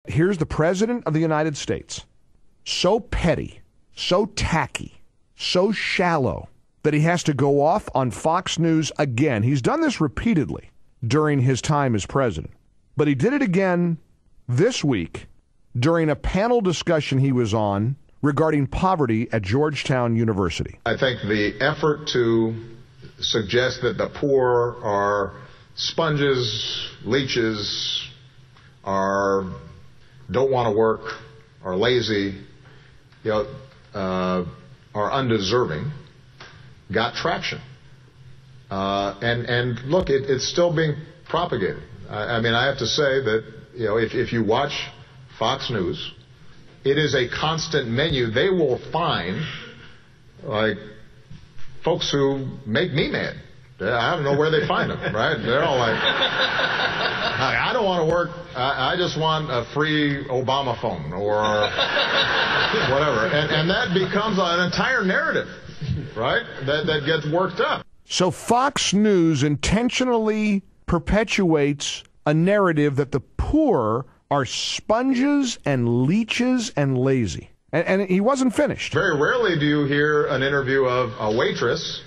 Here's the President of the United States, so petty, so tacky, so shallow, that he has to go off on Fox News again. He's done this repeatedly during his time as president. But he did it again this week during a panel discussion he was on regarding poverty at Georgetown University. I think the effort to suggest that the poor are sponges, leeches, don't want to work, are lazy, are undeserving, got traction. And look, it's still being propagated. I mean, I have to say that, if you watch Fox News, it is a constant menu. They will find, like, folks who make me mad. I don't know where they find them, right? They're all like, I don't want to work. I just want a free Obama phone or whatever. And that becomes an entire narrative, right, that gets worked up. So Fox News intentionally perpetuates a narrative that the poor are sponges and leeches and lazy. And he wasn't finished. Very rarely do you hear an interview of a waitress,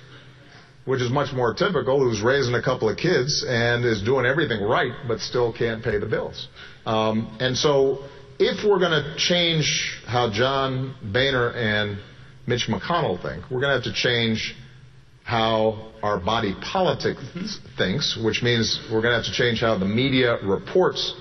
which is much more typical, who's raising a couple of kids and is doing everything right but still can't pay the bills. And so if we're going to change how John Boehner and Mitch McConnell think, we're going to have to change how our body politic thinks, which means we're going to have to change how the media reports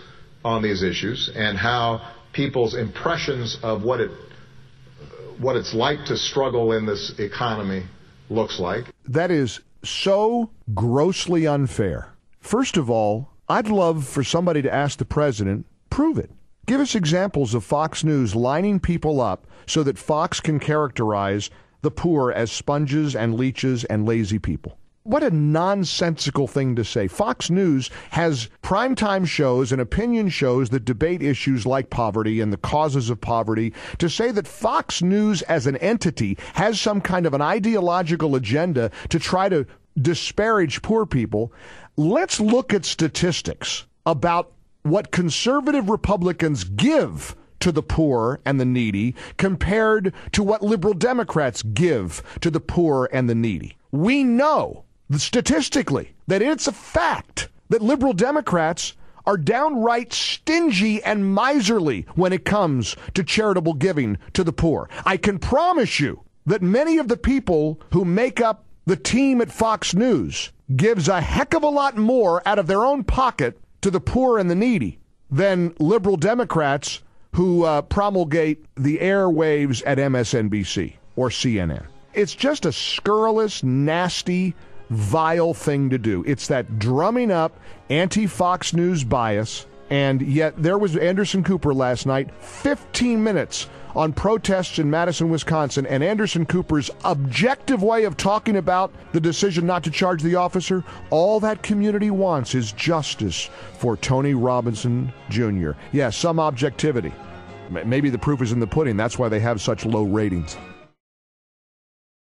on these issues and how people's impressions of what it's like to struggle in this economy looks like. That is so grossly unfair. First of all, I'd love for somebody to ask the president, prove it. Give us examples of Fox News lining people up so that Fox can characterize the poor as sponges and leeches and lazy people. What a nonsensical thing to say. Fox News has primetime shows and opinion shows that debate issues like poverty and the causes of poverty. To say that Fox News as an entity has some kind of an ideological agenda to try to disparage poor people, let's look at statistics about what conservative Republicans give to the poor and the needy compared to what liberal Democrats give to the poor and the needy. We know statistically that it's a fact that liberal Democrats are downright stingy and miserly when it comes to charitable giving to the poor. I can promise you that many of the people who make up the team at Fox News gives a heck of a lot more out of their own pocket to the poor and the needy than liberal Democrats who promulgate the airwaves at MSNBC or CNN. It's just a scurrilous, nasty, vile thing to do. It's that drumming up anti-Fox News bias, and yet there was Anderson Cooper last night, 15 minutes on protests in Madison, Wisconsin, and Anderson Cooper's objective way of talking about the decision not to charge the officer. All that community wants is justice for Tony Robinson Jr. Yes, some objectivity. Maybe the proof is in the pudding. That's why they have such low ratings.